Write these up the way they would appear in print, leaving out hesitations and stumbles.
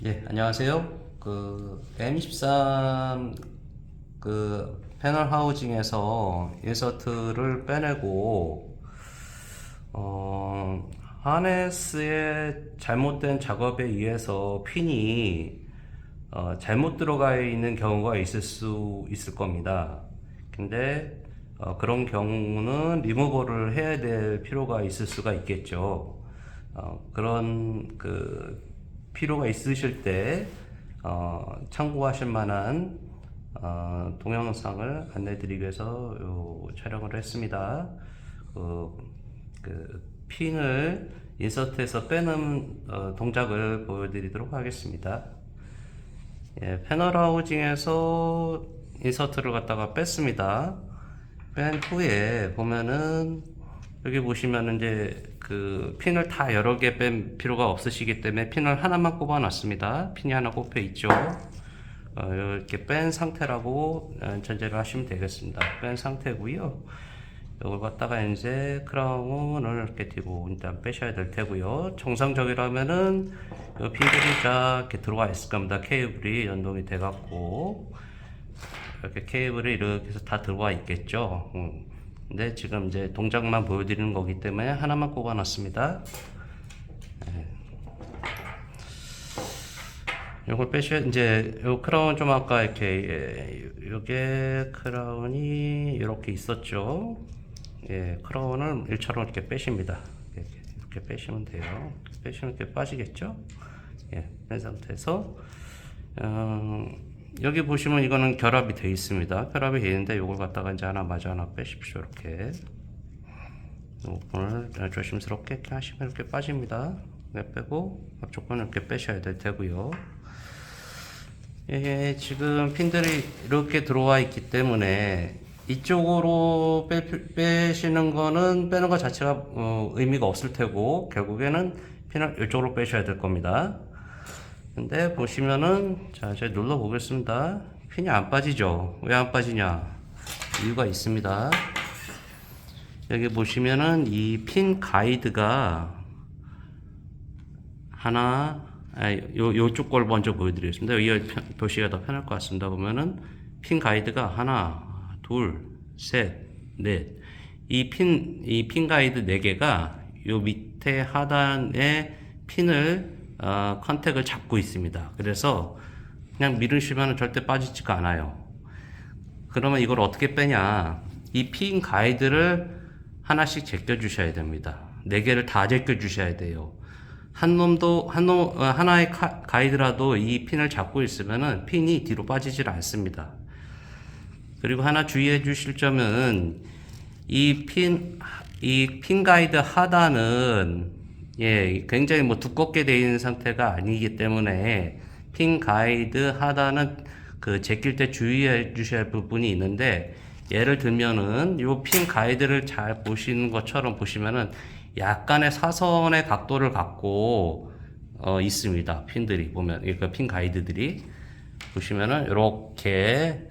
예, 안녕하세요. M23 패널 하우징에서 인서트를 빼내고 하네스의 잘못된 작업에 의해서 핀이 잘못 들어가 있는 경우가 있을 수 있을 겁니다. 근데 그런 경우는 리무버를 해야 될 필요가 있을 수가 있겠죠. 그런 필요가 있으실 때 참고하실 만한 동영상을 안내드리기 위해서 촬영을 했습니다. 그, 핀을 인서트에서 빼는 동작을 보여드리도록 하겠습니다. 예, 패널 하우징에서 인서트를 갖다가 뺐습니다. 뺀 후에 보면은 여기 보시면 이제 핀을 다 여러 개 뺀 필요가 없으시기 때문에 핀을 하나만 꼽아 놨습니다. 핀이 하나 꼽혀 있죠. 이렇게 뺀 상태라고 전제를 하시면 되겠습니다. 뺀 상태고요. 이걸 갖다가 이제 크라운을 이렇게 뒤로 일단 빼셔야 될 테고요. 정상적이라면은 핀들이 다 이렇게 들어가 있을 겁니다. 케이블이 연동이 돼 갖고 이렇게 케이블이 이렇게 해서 다 들어가 있겠죠. 근데 지금 이제 동작만 보여드리는 거기 때문에 하나만 꼽아 놨습니다. 이걸 빼셔야 이제 요 크라운 좀 아까 이렇게 요게 크라운이 이렇게 있었죠. 예, 크라운을 일차로 이렇게 빼십니다. 이렇게 빼시면 돼요. 빼시면 이렇게 빠지겠죠. 예, 뺀 상태에서 여기 보시면 이거는 결합이 되어 있습니다. 결합이 되어 있는데 이걸 갖다가 이제 하나 마저 하나 빼십시오. 이렇게 오픈을 조심스럽게 이렇게 하시면 이렇게 빠집니다. 네, 빼고 앞쪽은 이렇게 빼셔야 될 테고요. 예, 지금 핀들이 이렇게 들어와 있기 때문에 이쪽으로 빼시는 거는 빼는 것 자체가 의미가 없을 테고 결국에는 핀을 이쪽으로 빼셔야 될 겁니다. 근데 보시면은 자 제가 눌러 보겠습니다. 핀이 안 빠지죠. 왜 안 빠지냐 이유가 있습니다. 여기 보시면은 이 핀 가이드가 하나 요쪽 걸 먼저 보여드리겠습니다. 여기 표시가 더 편할 것 같습니다. 보면은 핀 가이드가 하나 둘 셋 넷 이 핀 가이드 4개가 요 밑에 하단에 핀을 컨택을 잡고 있습니다. 그래서 그냥 밀으시면 절대 빠지지가 않아요. 그러면 이걸 어떻게 빼냐? 이 핀 가이드를 하나씩 제껴 주셔야 됩니다. 4개를 다 제껴 주셔야 돼요. 하나의 가이드라도 이 핀을 잡고 있으면은 핀이 뒤로 빠지질 않습니다. 그리고 하나 주의해 주실 점은 이 핀 가이드 하단은 굉장히 두껍게 되어 있는 상태가 아니기 때문에 핀 가이드 하단은 제낄 때 주의해 주셔야 할 부분이 있는데 예를 들면은 이 핀 가이드를 잘 보시는 것처럼 보시면은 약간의 사선의 각도를 갖고 있습니다. 핀들이 보면 그러니까 핀 가이드들이 보시면은 이렇게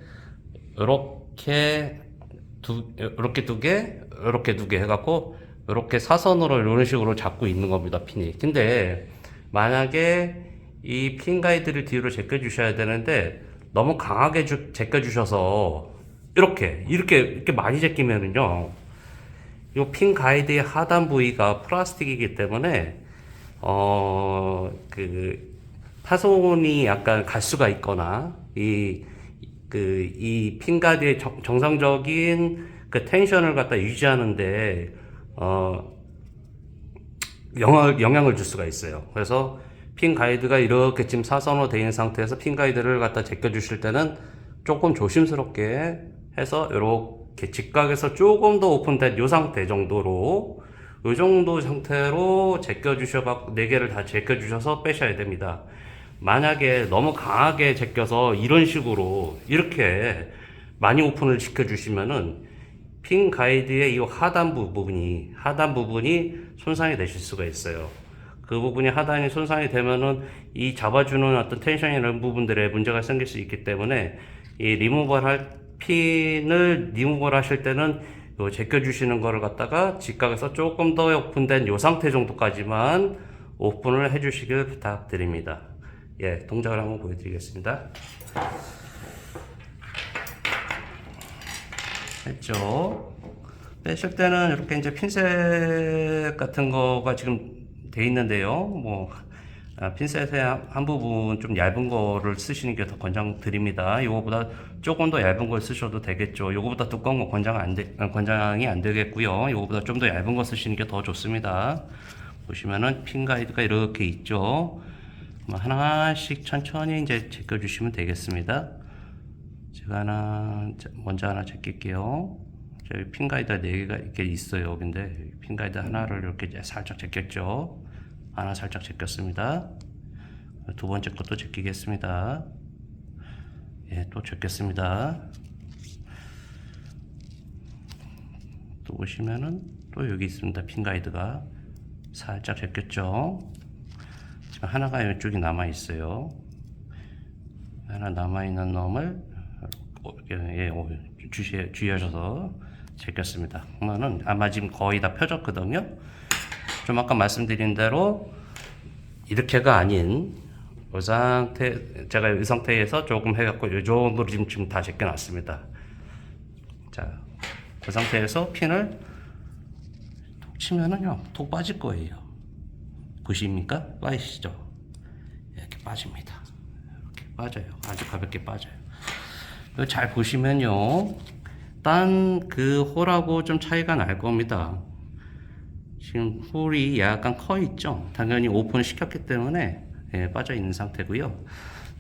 두 개 해갖고 이렇게 사선으로 이런 식으로 잡고 있는 겁니다. 핀이. 근데 만약에 이 핀 가이드를 뒤로 제껴 주셔야 되는데 너무 강하게 제껴 주셔서 이렇게 많이 제끼면은요 이 핀 가이드의 하단 부위가 플라스틱이기 때문에 파손이 약간 갈 수가 있거나 이 핀 가이드의 정상적인 텐션을 갖다 유지하는데 영향을 줄 수가 있어요. 그래서 핀 가이드가 이렇게 지금 사선으로 되어 있는 상태에서 핀 가이드를 갖다 제껴 주실 때는 조금 조심스럽게 해서 이렇게 직각에서 조금 더 오픈된 이 상태 정도로 이 정도 상태로 제껴 주셔서 4개를 다 제껴 주셔서 빼셔야 됩니다. 만약에 너무 강하게 제껴서 이런 식으로 이렇게 많이 오픈을 시켜 주시면은 핀 가이드의 이 하단 부분이 손상이 되실 수가 있어요. 그 부분이 하단이 손상이 되면은 이 잡아주는 어떤 텐션이 이런 부분들에 문제가 생길 수 있기 때문에 이 핀을 리무벌 하실 때는 요 제껴주시는 거를 갖다가 직각에서 조금 더 오픈된 요 상태 정도까지만 오픈을 해주시길 부탁드립니다. 예, 동작을 한번 보여드리겠습니다. 했죠. 빼실 때는 이렇게 이제 핀셋 같은 거가 지금 돼 있는데요. 뭐 핀셋의 한 부분 좀 얇은 거를 쓰시는 게 더 권장드립니다. 이거보다 조금 더 얇은 걸 쓰셔도 되겠죠. 이거보다 두꺼운 거 권장이 안 되겠고요. 이거보다 좀 더 얇은 거 쓰시는 게 더 좋습니다. 보시면은 핀 가이드가 이렇게 있죠. 하나씩 천천히 이제 제껴주시면 되겠습니다. 제가 먼저 하나 제낄게요. 저희 핀 가이드 4개가 이렇게 있어요. 근데 핀 가이드 하나를 이렇게 살짝 제꼈죠. 하나 살짝 제꼈습니다. 두 번째 것도 제끼겠습니다. 예, 또 제꼈습니다. 또 보시면은 또 여기 있습니다. 핀 가이드가 살짝 제꼈죠. 지금 하나가 이쪽이 남아 있어요. 하나 남아 있는 놈을 주의하셔서 제꼈습니다. 그러면은 아마 지금 거의 다 펴졌거든요. 좀 아까 말씀드린 대로 이렇게가 아닌 이 상태, 제가 이 상태에서 조금 해갖고 이 정도로 지금 다 제껴놨습니다. 자, 그 상태에서 핀을 톡 치면은요, 톡 빠질 거예요. 보십니까? 빠지시죠? 이렇게 빠집니다. 이렇게 빠져요. 아주 가볍게 빠져요. 이거 잘 보시면요, 딴 그 홀하고 좀 차이가 날 겁니다. 지금 홀이 약간 커 있죠. 당연히 오픈을 시켰기 때문에 예, 빠져 있는 상태고요.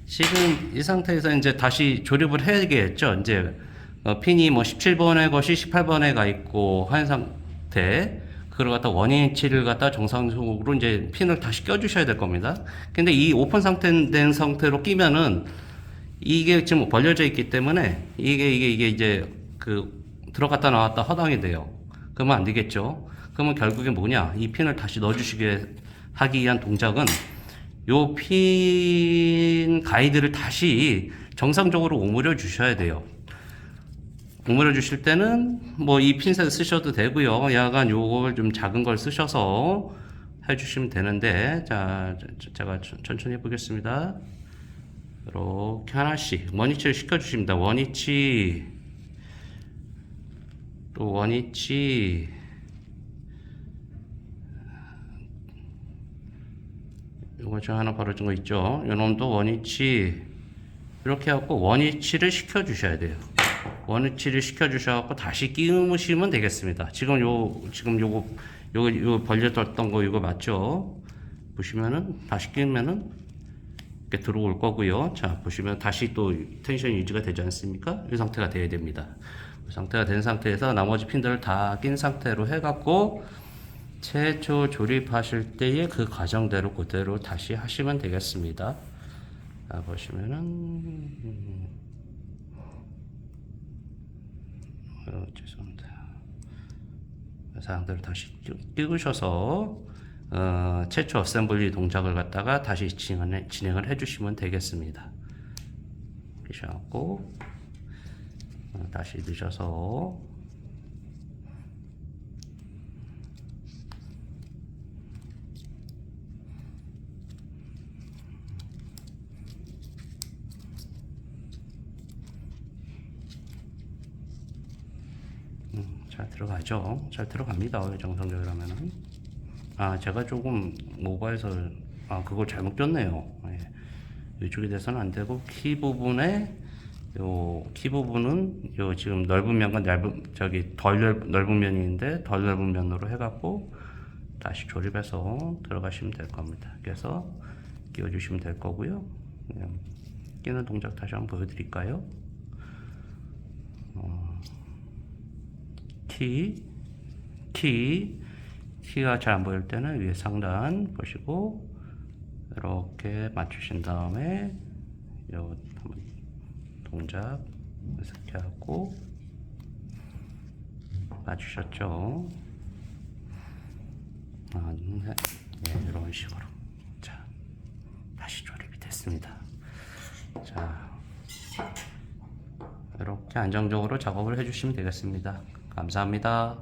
지금 이 상태에서 이제 다시 조립을 해야겠죠. 이제 핀이 뭐 17번의 것이 18번에 가 있고 한 상태. 그걸 갖다 원인치를 갖다 정상적으로 이제 핀을 다시 껴주셔야 될 겁니다. 근데 이 오픈 된 상태로 끼면은 이게 지금 벌려져 있기 때문에 이게 이제 들어갔다 나왔다 허당이 돼요. 그러면 안 되겠죠. 그러면 결국에 뭐냐? 이 핀을 다시 넣어주시게 하기 위한 동작은 요 핀 가이드를 다시 정상적으로 오므려 주셔야 돼요. 오므려 주실 때는 뭐 이 핀셋 쓰셔도 되고요. 약간 요걸 좀 작은 걸 쓰셔서 해주시면 되는데, 자, 제가 천천히 해보겠습니다. 이렇게 하나씩 원위치를 시켜주십니다. 원위치, 또 원위치, 요거 저 하나 벌어진 거 있죠? 요놈도 원위치, 이렇게 해갖고 원위치를 시켜주셔야 돼요. 원위치를 시켜주셔갖고 다시 끼우시면 되겠습니다. 지금 요거 벌려졌던 거 이거 맞죠? 보시면은 다시 끼우면은 이렇게 들어올 거고요. 자, 보시면 다시 또 텐션 유지가 되지 않습니까? 이 상태가 돼야 됩니다. 이 상태가 된 상태에서 나머지 핀들을 다 낀 상태로 해갖고 최초 조립하실 때의 그 과정대로 그대로 다시 하시면 되겠습니다. 자, 보시면은 죄송합니다. 사항들을 다시 띄우셔서 최초 어셈블리 동작을 갖다가 다시 진행을 해주시면 되겠습니다. 끼셔갖고 다시 넣으셔서 잘 들어가죠. 잘 들어갑니다. 정상적으로 하면은. 제가 조금 모바에서 그걸 잘못 꼈네요. 예. 이쪽에 돼서는 안 되고 키 부분에 키 부분은 지금 넓은 면과 덜 넓은 면이 있는데 덜 넓은 면으로 해갖고 다시 조립해서 들어가시면 될 겁니다. 그래서 끼워주시면 될 거고요. 그냥 끼는 동작 다시 한번 보여드릴까요? 키가 잘 안 보일 때는 위에 상단 보시고 이렇게 맞추신 다음에 요 동작 이렇게 하고 맞추셨죠? 네, 이런 식으로. 자, 다시 조립이 됐습니다. 자, 이렇게 안정적으로 작업을 해주시면 되겠습니다. 감사합니다.